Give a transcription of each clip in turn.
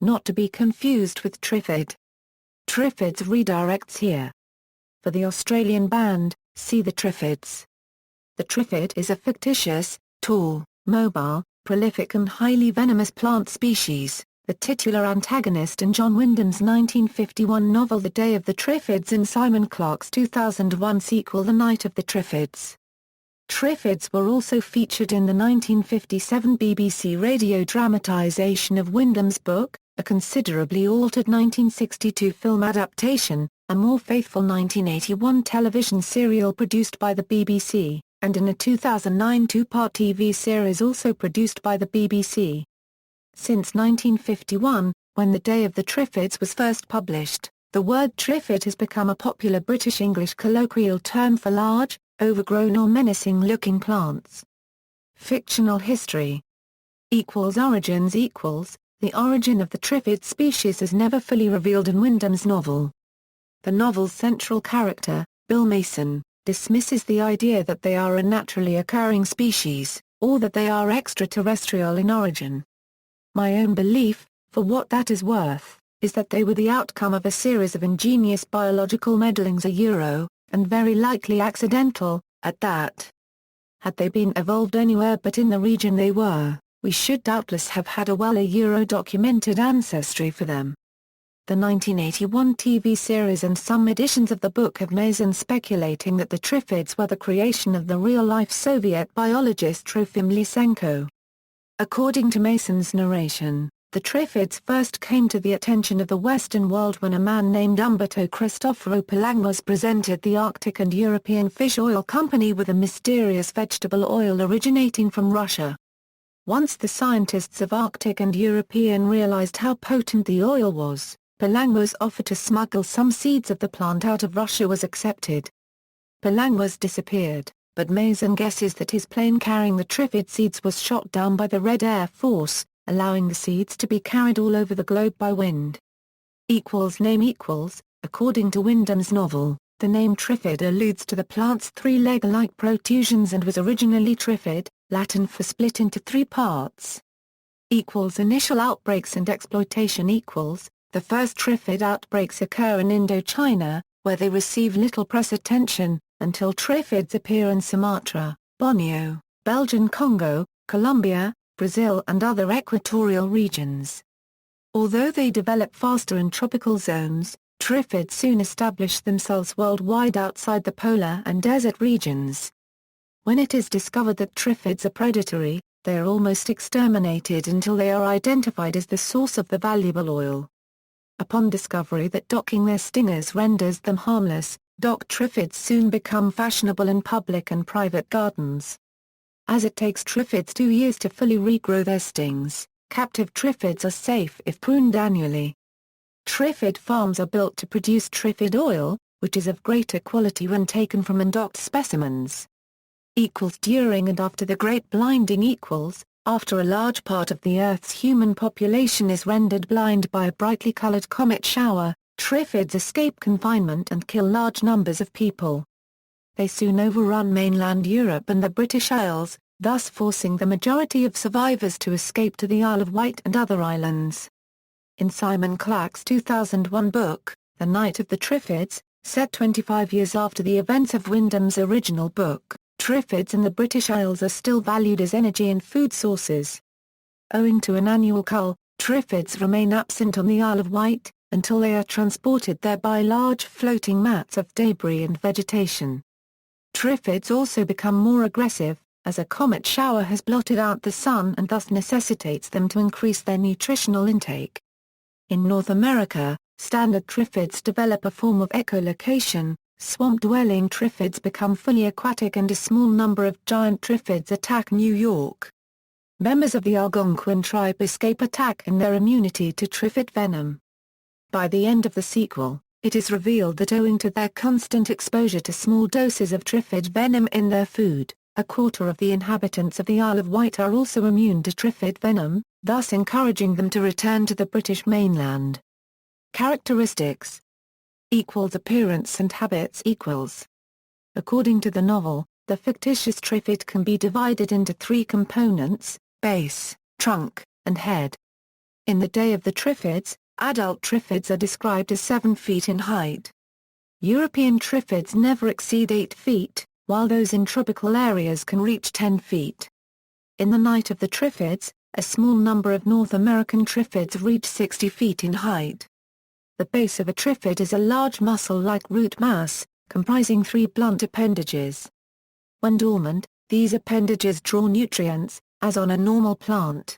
not to be confused with Trifid. Triffids redirects here. For the Australian band, see the Triffids. The Triffid is a fictitious, tall, mobile, prolific and highly venomous plant species, the titular antagonist in John Wyndham's 1951 novel The Day of the Triffids and Simon Clarke's 2001 sequel The Night of the Triffids. Triffids were also featured in the 1957 BBC radio dramatisation of Wyndham's book, a considerably altered 1962 film adaptation, a more faithful 1981 television serial produced by the BBC, and in a 2009 two-part TV series also produced by the BBC. Since 1951, when The Day of the Triffids was first published, the word Triffid has become a popular British English colloquial term for large, overgrown or menacing-looking plants. Fictional history. Origins. The origin of the Triffid species is never fully revealed in Wyndham's novel. The novel's central character, Bill Mason, dismisses the idea that they are a naturally occurring species, or that they are extraterrestrial in origin. My own belief, for what that is worth, is that they were the outcome of a series of ingenious biological meddlings and very likely accidental, at that. Had they been evolved anywhere but in the region they were, we should doubtless have had a well-documented ancestry for them. The 1981 TV series and some editions of the book have Mason speculating that the Triffids were the creation of the real-life Soviet biologist Trofim Lysenko. According to Mason's narration, the Triffids first came to the attention of the Western world when a man named Umberto Cristoforo Palangros presented the Arctic and European Fish Oil Company with a mysterious vegetable oil originating from Russia. Once the scientists of Arctic and European realized how potent the oil was, Palangros' offer to smuggle some seeds of the plant out of Russia was accepted. Palangros disappeared, but Mason guesses that his plane carrying the Triffid seeds was shot down by the Red Air Force, allowing the seeds to be carried all over the globe by wind. Name. According to Wyndham's novel, the name Triffid alludes to the plant's three leg-like protrusions and was originally Triffid, Latin for split into three parts. Initial outbreaks and exploitation. The first Triffid outbreaks occur in Indochina, where they receive little press attention, until Triffids appear in Sumatra, Borneo, Belgian Congo, Colombia, Brazil and other equatorial regions. Although they develop faster in tropical zones, Triffids soon establish themselves worldwide outside the polar and desert regions. When it is discovered that Triffids are predatory, they are almost exterminated until they are identified as the source of the valuable oil. Upon discovery that docking their stingers renders them harmless, docked Triffids soon become fashionable in public and private gardens. As it takes Triffids 2 years to fully regrow their stings, captive Triffids are safe if pruned annually. Triffid farms are built to produce Triffid oil, which is of greater quality when taken from undocked specimens. During and after the Great Blinding. After a large part of the Earth's human population is rendered blind by a brightly colored comet shower, Triffids escape confinement and kill large numbers of people. They soon overrun mainland Europe and the British Isles, thus forcing the majority of survivors to escape to the Isle of Wight and other islands. In Simon Clarke's 2001 book, The Night of the Triffids, set 25 years after the events of Wyndham's original book, Triffids in the British Isles are still valued as energy and food sources. Owing to an annual cull, Triffids remain absent on the Isle of Wight, until they are transported there by large floating mats of debris and vegetation. Triffids also become more aggressive, as a comet shower has blotted out the sun and thus necessitates them to increase their nutritional intake. In North America, standard Triffids develop a form of echolocation. Swamp-dwelling Triffids become fully aquatic and a small number of giant Triffids attack New York. Members of the Algonquin tribe escape attack and their immunity to Triffid venom. By the end of the sequel, it is revealed that owing to their constant exposure to small doses of Triffid venom in their food, a quarter of the inhabitants of the Isle of Wight are also immune to Triffid venom, thus encouraging them to return to the British mainland. Characteristics. Appearance and habits. According to the novel, the fictitious Triffid can be divided into three components: base, trunk, and head. In the day of the Triffids, adult Triffids are described as 7 feet in height. European Triffids never exceed 8 feet, while those in tropical areas can reach 10 feet. In the night of the Triffids, a small number of North American Triffids reach 60 feet in height. The base of a Triffid is a large muscle-like root mass, comprising 3 blunt appendages. When dormant, these appendages draw nutrients, as on a normal plant.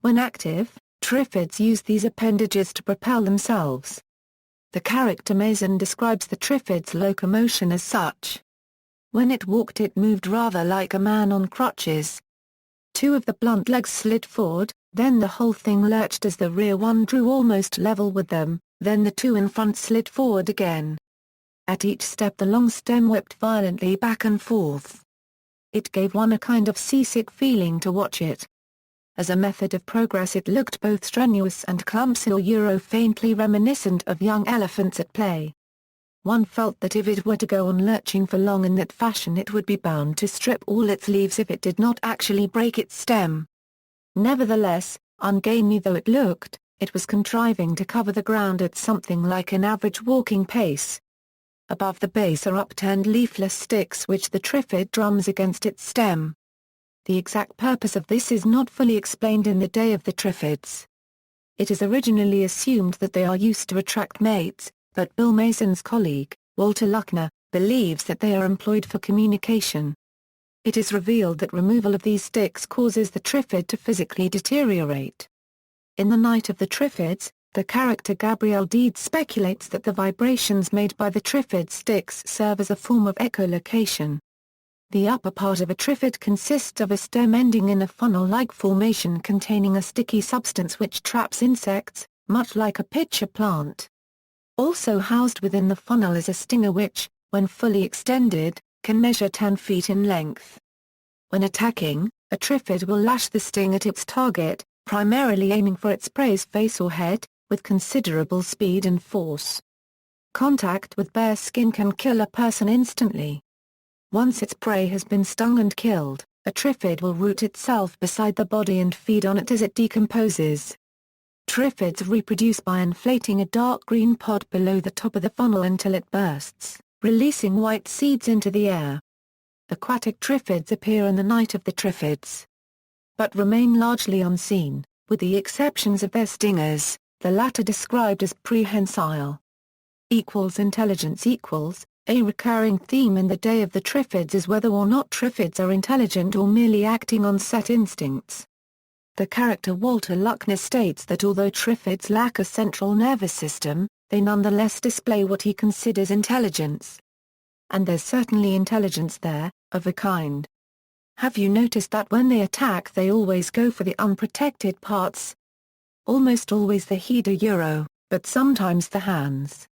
When active, Triffids use these appendages to propel themselves. The character Mason describes the Triffid's locomotion as such. When it walked it moved rather like a man on crutches. 2 of the blunt legs slid forward, then the whole thing lurched as the rear one drew almost level with them, then the 2 in front slid forward again. At each step the long stem whipped violently back and forth. It gave one a kind of seasick feeling to watch it. As a method of progress it looked both strenuous and clumsy or faintly reminiscent of young elephants at play. One felt that if it were to go on lurching for long in that fashion it would be bound to strip all its leaves if it did not actually break its stem. Nevertheless, ungainly though it looked, it was contriving to cover the ground at something like an average walking pace. Above the base are upturned leafless sticks which the Triffid drums against its stem. The exact purpose of this is not fully explained in the day of the Triffids. It is originally assumed that they are used to attract mates, but Bill Mason's colleague, Walter Luckner, believes that they are employed for communication. It is revealed that removal of these sticks causes the Triffid to physically deteriorate. In The Night of the Triffids, the character Gabrielle Deeds speculates that the vibrations made by the Triffid sticks serve as a form of echolocation. The upper part of a Triffid consists of a stem ending in a funnel-like formation containing a sticky substance which traps insects, much like a pitcher plant. Also housed within the funnel is a stinger which, when fully extended, can measure 10 feet in length. When attacking, a Triffid will lash the sting at its target, primarily aiming for its prey's face or head, with considerable speed and force. Contact with bare skin can kill a person instantly. Once its prey has been stung and killed, a Triffid will root itself beside the body and feed on it as it decomposes. Triffids reproduce by inflating a dark green pod below the top of the funnel until it bursts, releasing white seeds into the air. Aquatic Triffids appear in the night of the Triffids, but remain largely unseen, with the exceptions of their stingers, the latter described as prehensile. Intelligence equals. A recurring theme in the day of the Triffids is whether or not Triffids are intelligent or merely acting on set instincts. The character Walter Luckner states that although Triffids lack a central nervous system, they nonetheless display what he considers intelligence. And there's certainly intelligence there, of a kind. Have you noticed that when they attack they always go for the unprotected parts? Almost always the head or euro, but sometimes the hands.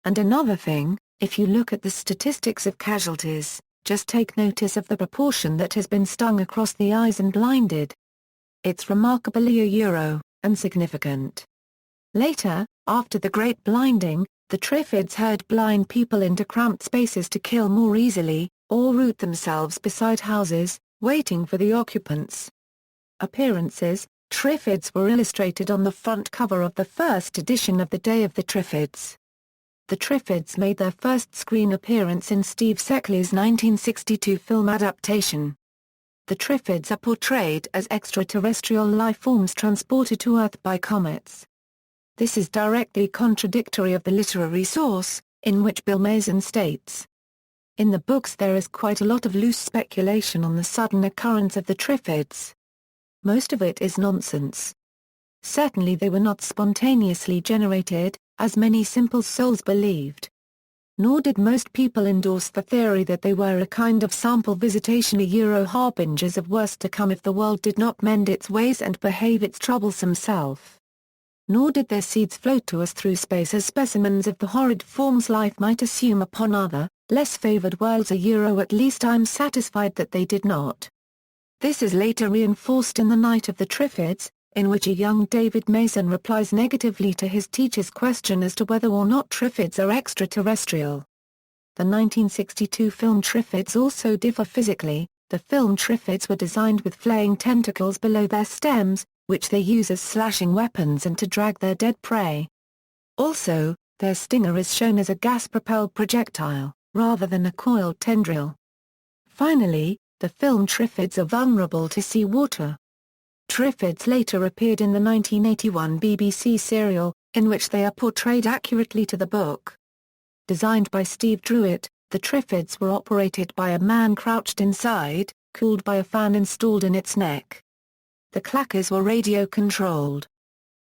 And another thing, if you look at the statistics of casualties, just take notice of the proportion that has been stung across the eyes and blinded. It's remarkably and significant. Later, after the Great Blinding, the Triffids herd blind people into cramped spaces to kill more easily, or root themselves beside houses, waiting for the occupants. Appearances: Triffids were illustrated on the front cover of the first edition of The Day of the Triffids. The Triffids made their first screen appearance in Steve Seckley's 1962 film adaptation. The Triffids are portrayed as extraterrestrial life forms transported to Earth by comets. This is directly contradictory of the literary source, in which Bill Mason states. In the books there is quite a lot of loose speculation on the sudden occurrence of the Triffids. Most of it is nonsense. Certainly they were not spontaneously generated, as many simple souls believed. Nor did most people endorse the theory that they were a kind of sample visitation harbingers of worse to come if the world did not mend its ways and behave its troublesome self. Nor did their seeds float to us through space as specimens of the horrid forms life might assume upon other, less favored worlds at least I'm satisfied that they did not. This is later reinforced in The Night of the Triffids, in which a young David Mason replies negatively to his teacher's question as to whether or not Triffids are extraterrestrial. The 1962 film Triffids also differ physically. The film Triffids were designed with flaying tentacles below their stems, which they use as slashing weapons and to drag their dead prey. Also, their stinger is shown as a gas-propelled projectile, rather than a coiled tendril. Finally, the film Triffids are vulnerable to seawater. Triffids later appeared in the 1981 BBC serial, in which they are portrayed accurately to the book. Designed by Steve Druitt, the Triffids were operated by a man crouched inside, cooled by a fan installed in its neck. The clackers were radio-controlled.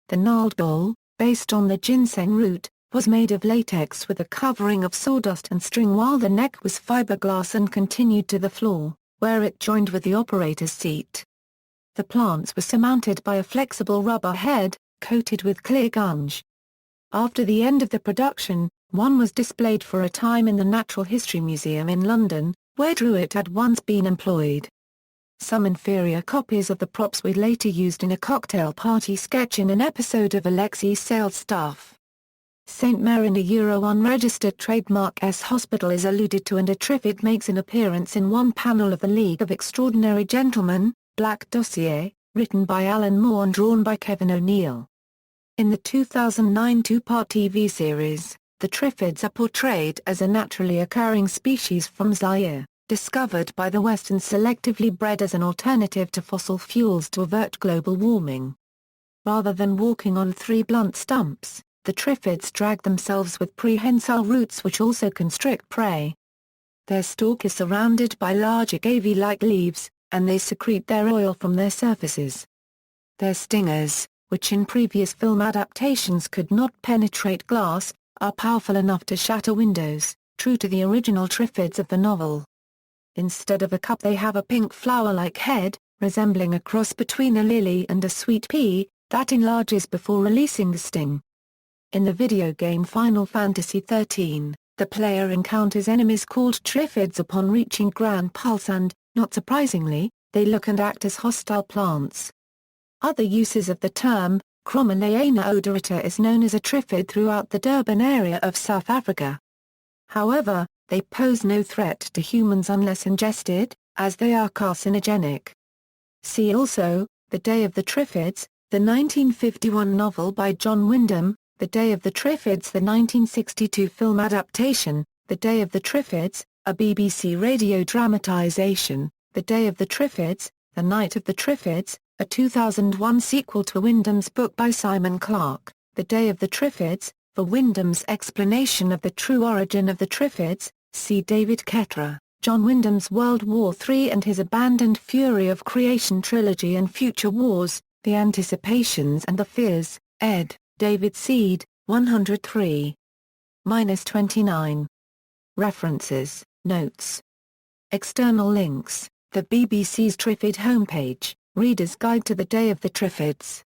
The gnarled bowl, based on the ginseng root, was made of latex with a covering of sawdust and string, while the neck was fiberglass and continued to the floor, where it joined with the operator's seat. The plants were surmounted by a flexible rubber head, coated with clear gunge. After the end of the production, one was displayed for a time in the Natural History Museum in London, where Druitt had once been employed. Some inferior copies of the props were later used in a cocktail party sketch in an episode of Alexei Sale's Stuff. St. Marin, a unregistered trademark S Hospital is alluded to, and a Triffid makes an appearance in one panel of The League of Extraordinary Gentlemen, Black Dossier, written by Alan Moore and drawn by Kevin O'Neill. In the 2009 two-part TV series, the Triffids are portrayed as a naturally occurring species from Zaire, discovered by the West and selectively bred as an alternative to fossil fuels to avert global warming. Rather than walking on three blunt stumps, the Triffids drag themselves with prehensile roots which also constrict prey. Their stalk is surrounded by large agave-like leaves, and they secrete their oil from their surfaces. Their stingers, which in previous film adaptations could not penetrate glass, are powerful enough to shatter windows, true to the original Triffids of the novel. Instead of a cup they have a pink flower-like head, resembling a cross between a lily and a sweet pea, that enlarges before releasing the sting. In the video game Final Fantasy XIII, the player encounters enemies called Triffids upon reaching Grand Pulse and, not surprisingly, they look and act as hostile plants. Other uses of the term, Chromoleana odorata, is known as a Triffid throughout the Durban area of South Africa. However, they pose no threat to humans unless ingested, as they are carcinogenic. See also, The Day of the Triffids, the 1951 novel by John Wyndham, The Day of the Triffids, the 1962 film adaptation, The Day of the Triffids, a BBC radio dramatisation, The Day of the Triffids, The Night of the Triffids, a 2001 sequel to Wyndham's book by Simon Clarke, The Day of the Triffids. For Wyndham's explanation of the true origin of the Triffids, see David Kettler, John Wyndham's World War III and his Abandoned Fury of Creation Trilogy and Future Wars, The Anticipations and the Fears, ed., David Seed, 103-29. References, Notes. External links, the BBC's Triffid homepage, Reader's Guide to the Day of the Triffids.